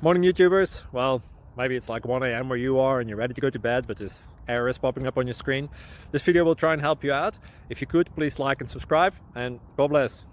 Morning YouTubers. Well, maybe it's like 1 a.m. where you are and you're ready to go to bed, but this error is popping up on your screen. This video will try and help you out. If you could, please like and subscribe, and God bless.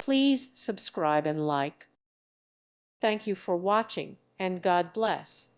Please subscribe and like. Thank you for watching, and God bless.